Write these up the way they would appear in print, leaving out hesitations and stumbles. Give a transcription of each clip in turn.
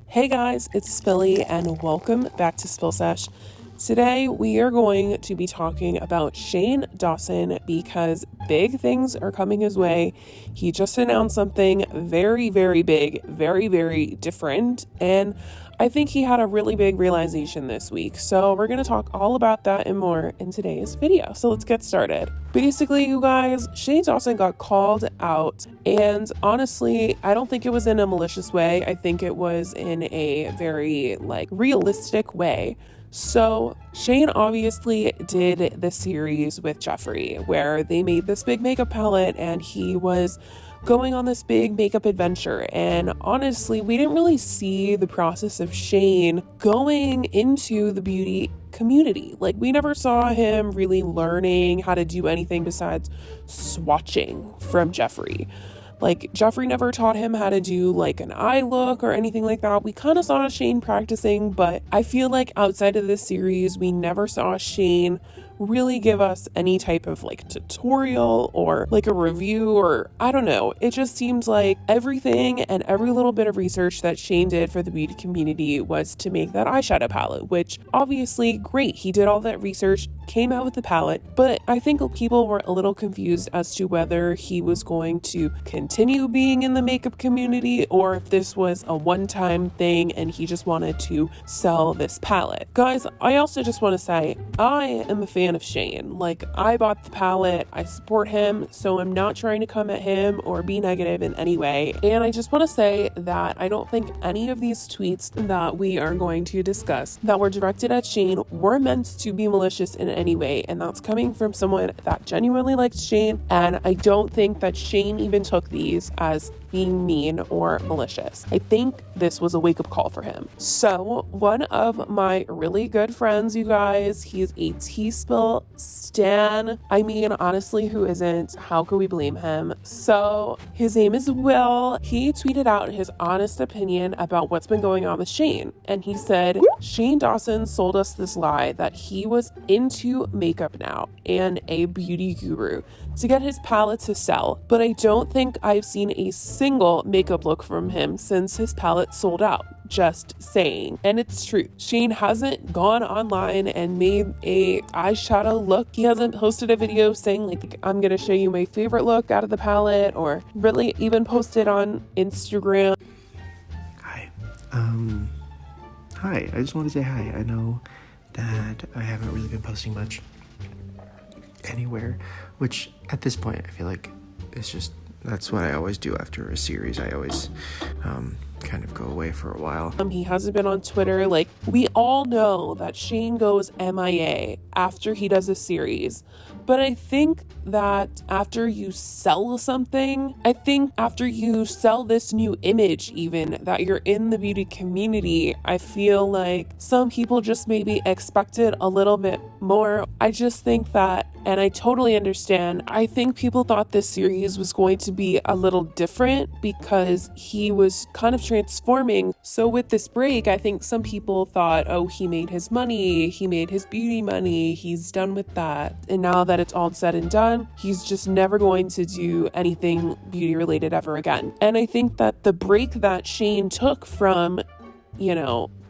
Hey guys, it's Spilly and welcome back to Spill Sesh. Today we are going to be talking about Shane Dawson because big things are coming his way. He just announced something very, very big, very, very different, and I think he had a really big realization this week. So we're going to talk all about that and more in today's video. So let's get started. Basically, you guys, Shane Dawson got called out, and honestly, I don't think it was in a malicious way. I think it was in a very realistic way. So Shane obviously did the series with Jeffrey where they made this big makeup palette and he was going on this big makeup adventure. And honestly, we didn't really see the process of Shane going into the beauty community. We never saw him really learning how to do anything besides swatching from Jeffrey. Jeffrey never taught him how to do an eye look or anything like that. We kind of saw Shane practicing, but I feel like outside of this series, we never saw Shane really give us any type of tutorial or a review, or I don't know. It just seems like everything and every little bit of research that Shane did for the beauty community was to make that eyeshadow palette, which obviously great. He did all that research, came out with the palette, but I think people were a little confused as to whether he was going to continue being in the makeup community or if this was a one-time thing and he just wanted to sell this palette. Guys, I also just want to say I am a fan of Shane. I bought the palette, I support him, so I'm not trying to come at him or be negative in any way. And I just want to say that I don't think any of these tweets that we are going to discuss that were directed at Shane were meant to be malicious in any way, and that's coming from someone that genuinely likes Shane, and I don't think that Shane even took these as being mean or malicious. I think this was a wake-up call for him. So one of my really good friends, you guys, he's a T-Spill stan. I mean, honestly, who isn't? How could we blame him? So his name is Will. He tweeted out his honest opinion about what's been going on with Shane, and he said, Shane Dawson sold us this lie that he was into makeup now and a beauty guru to get his palette to sell, but I don't think I've seen a single makeup look from him since his palette sold out. Just saying. And it's true. Shane hasn't gone online and made a eyeshadow look. He hasn't posted a video saying I'm gonna show you my favorite look out of the palette, or really even posted on Instagram. Hi. Hi. I just want to say hi. I know that I haven't really been posting much anywhere, which at this point I feel like it's just, that's what I always do after a series. I always kind of go away for a while. He hasn't been on Twitter. We all know that Shane goes MIA after he does a series. But I think that after you sell something, after you sell this new image even, that you're in the beauty community, I feel like some people just maybe expected a little bit more. I just think that, and I totally understand, I think people thought this series was going to be a little different because he was kind of transforming. So with this break, I think some people thought, oh, he made his money, he made his beauty money, he's done with that. And now that it's all said and done, he's just never going to do anything beauty related ever again. And I think that the break that Shane took from,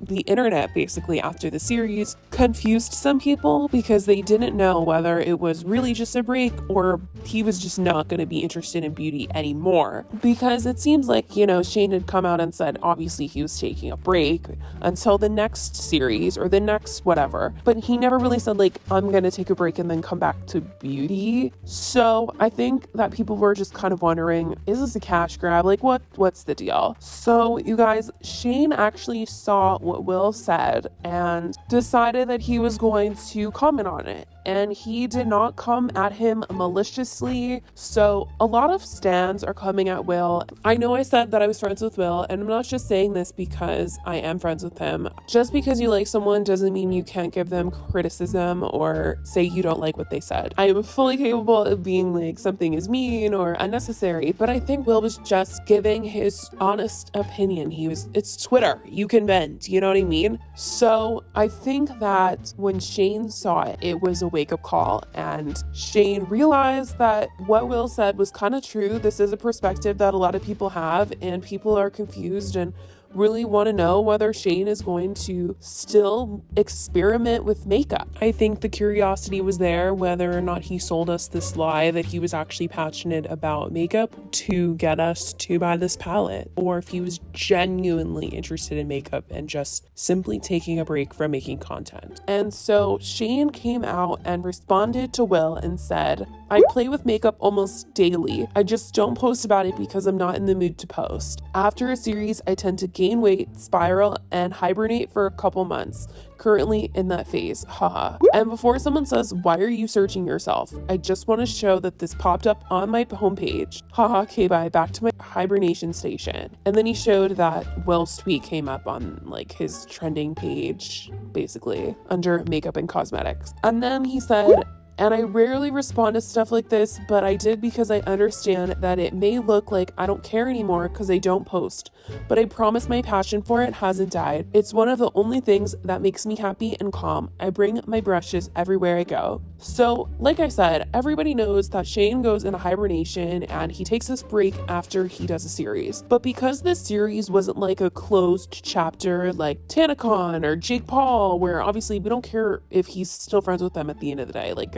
the internet basically after the series confused some people because they didn't know whether it was really just a break or he was just not going to be interested in beauty anymore. Because it seems like, Shane had come out and said obviously he was taking a break until the next series or the next whatever, but he never really said I'm going to take a break and then come back to beauty. So I think that people were just kind of wondering, is this a cash grab? What's the deal? So you guys, Shane actually saw what Will said and decided that he was going to comment on it. And he did not come at him maliciously. So a lot of stans are coming at Will. I know I said that I was friends with Will, and I'm not just saying this because I am friends with him. Just because you like someone doesn't mean you can't give them criticism or say you don't like what they said. I am fully capable of being something is mean or unnecessary, but I think Will was just giving his honest opinion. It's Twitter. You can bend, you know what I mean? So I think that when Shane saw it, it was a wake-up call, and Shane realized that what Will said was kind of true. This is a perspective that a lot of people have, and people are confused and really want to know whether Shane is going to still experiment with makeup. I think the curiosity was there whether or not he sold us this lie that he was actually passionate about makeup to get us to buy this palette, or if he was genuinely interested in makeup and just simply taking a break from making content. And so Shane came out and responded to Will and said, I play with makeup almost daily. I just don't post about it because I'm not in the mood to post. After a series, I tend to gain weight, spiral, and hibernate for a couple months. Currently in that phase, haha. And before someone says, why are you searching yourself? I just want to show that this popped up on my homepage. Haha, okay, bye, back to my hibernation station. And then he showed that Will's tweet came up on like his trending page, basically, under makeup and cosmetics. And then he said, and I rarely respond to stuff like this, but I did because I understand that it may look like I don't care anymore because I don't post. But I promise my passion for it hasn't died. It's one of the only things that makes me happy and calm. I bring my brushes everywhere I go. So, like I said, everybody knows that Shane goes into hibernation and he takes this break after he does a series. But because this series wasn't like a closed chapter like TanaCon or Jake Paul, where obviously we don't care if he's still friends with them at the end of the day, like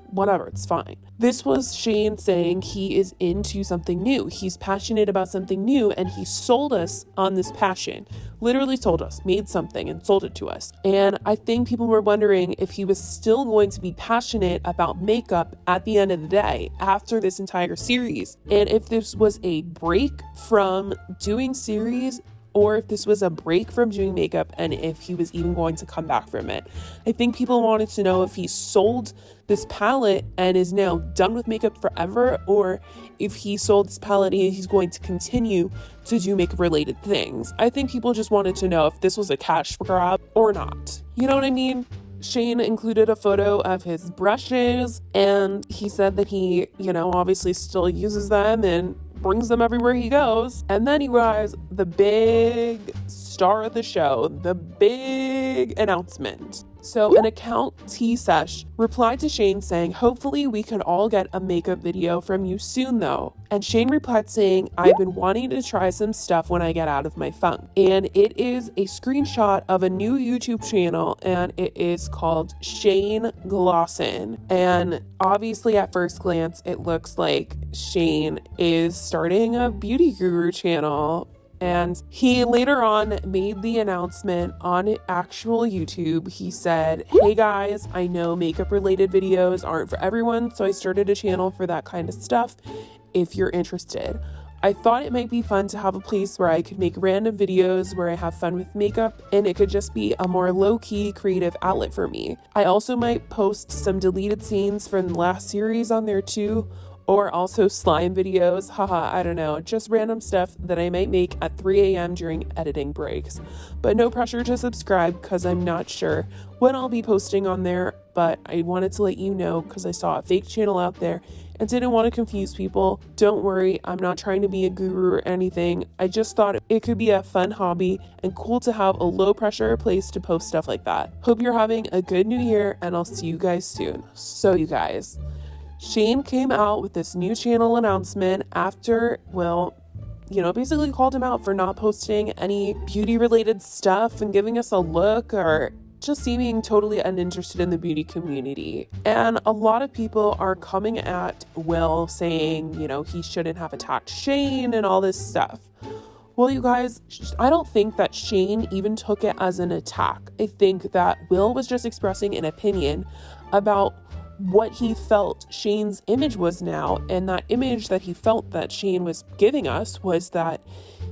whatever, it's fine. This was Shane saying he is into something new. He's passionate about something new, and he sold us on this passion. Literally told us, made something and sold it to us. And I think people were wondering if he was still going to be passionate about makeup at the end of the day after this entire series. And if this was a break from doing series, or if this was a break from doing makeup and if he was even going to come back from it. I think people wanted to know if he sold this palette and is now done with makeup forever, or if he sold this palette and he's going to continue to do makeup related things. I think people just wanted to know if this was a cash grab or not. You know what I mean? Shane included a photo of his brushes, and he said that he, obviously still uses them and brings them everywhere he goes. And then you guys, the big star of the show, the big announcement. So an account T-Sesh replied to Shane saying, hopefully we could all get a makeup video from you soon though. And Shane replied saying, I've been wanting to try some stuff when I get out of my funk. And it is a screenshot of a new YouTube channel, and it is called Shane Dawson. And obviously at first glance, it looks like Shane is starting a beauty guru channel. And he later on made the announcement on actual YouTube. He said, hey guys, I know makeup related videos aren't for everyone, so I started a channel for that kind of stuff if you're interested. I thought it might be fun to have a place where I could make random videos where I have fun with makeup, and it could just be a more low-key creative outlet for me. I also might post some deleted scenes from the last series on there too, or also slime videos, I don't know, just random stuff that I might make at 3 a.m. during editing breaks. But no pressure to subscribe because I'm not sure when I'll be posting on there, but I wanted to let you know because I saw a fake channel out there and didn't want to confuse people. Don't worry, I'm not trying to be a guru or anything. I just thought it could be a fun hobby and cool to have a low pressure place to post stuff like that. Hope you're having a good new year, and I'll see you guys soon. So you guys, Shane came out with this new channel announcement after Will, basically called him out for not posting any beauty related stuff and giving us a look, or just seeming totally uninterested in the beauty community. And a lot of people are coming at Will saying, he shouldn't have attacked Shane and all this stuff. Well, you guys, I don't think that Shane even took it as an attack. I think that Will was just expressing an opinion about what he felt Shane's image was now, and that image that he felt that Shane was giving us was that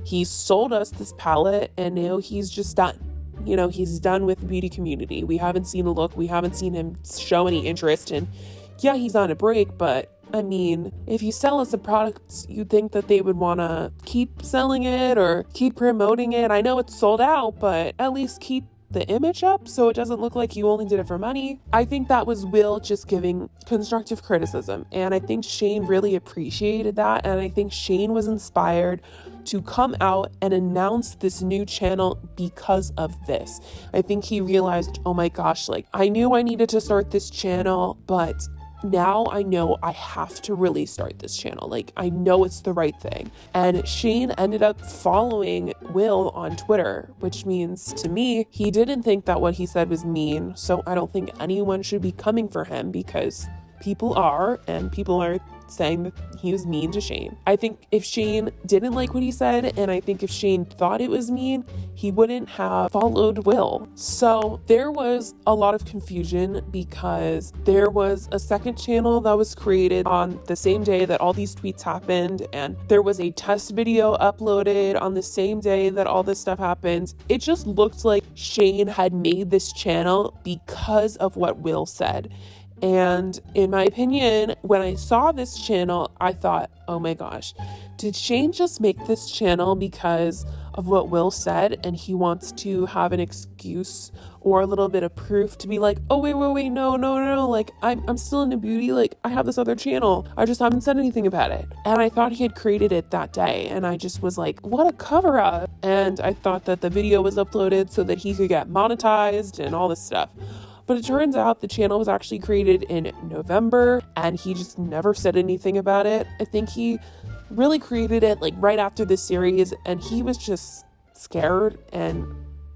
he sold us this palette and now he's just done. He's done with the beauty community. We haven't seen a look. We haven't seen him show any interest. And yeah, he's on a break, but I mean, if you sell us a product, you'd think that they would want to keep selling it or keep promoting it. I know it's sold out, but at least keep the image up so it doesn't look like you only did it for money. I think that was Will just giving constructive criticism, and I think Shane really appreciated that, and I think Shane was inspired to come out and announce this new channel because of this. I think he realized, oh my gosh, I knew I needed to start this channel, but now I know I have to really start this channel. Like, I know it's the right thing. And Shane ended up following Will on Twitter, which means to me, he didn't think that what he said was mean. So I don't think anyone should be coming for him, because people are, and people are saying that he was mean to Shane. I think if Shane didn't like what he said, and I think if Shane thought it was mean, he wouldn't have followed Will. So there was a lot of confusion, because there was a second channel that was created on the same day that all these tweets happened, and there was a test video uploaded on the same day that all this stuff happened. It just looked like Shane had made this channel because of what Will said. And in my opinion, when I saw this channel, I thought, oh my gosh, did Shane just make this channel because of what Will said, and he wants to have an excuse or a little bit of proof to be like, oh, wait, no, like, I'm still into beauty, like, I have this other channel, I just haven't said anything about it. And I thought he had created it that day, and I just was like, what a cover up. And I thought that the video was uploaded so that he could get monetized and all this stuff. But it turns out the channel was actually created in November, and he just never said anything about it. I think he really created it like right after this series, and he was just scared and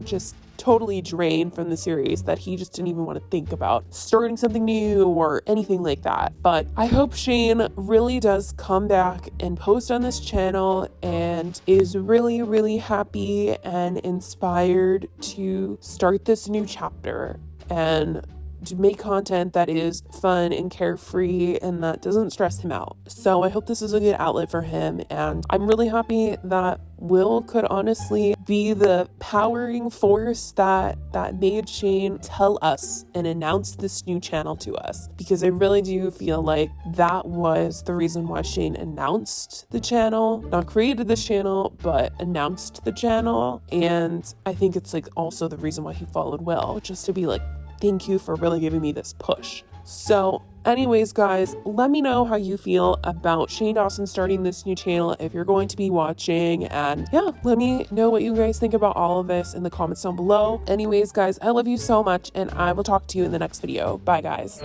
just totally drained from the series that he just didn't even want to think about starting something new or anything like that. But I hope Shane really does come back and post on this channel and is really, really happy and inspired to start this new chapter and to make content that is fun and carefree and that doesn't stress him out. So I hope this is a good outlet for him, and I'm really happy that Will could honestly be the powering force that made Shane tell us and announce this new channel to us, because I really do feel like that was the reason why Shane announced the channel, not created this channel, but announced the channel. And I think it's like also the reason why he followed Will, just to be like, thank you for really giving me this push. So anyways, guys, let me know how you feel about Shane Dawson starting this new channel if you're going to be watching. And yeah, let me know what you guys think about all of this in the comments down below. Anyways, guys, I love you so much, and I will talk to you in the next video. Bye, guys.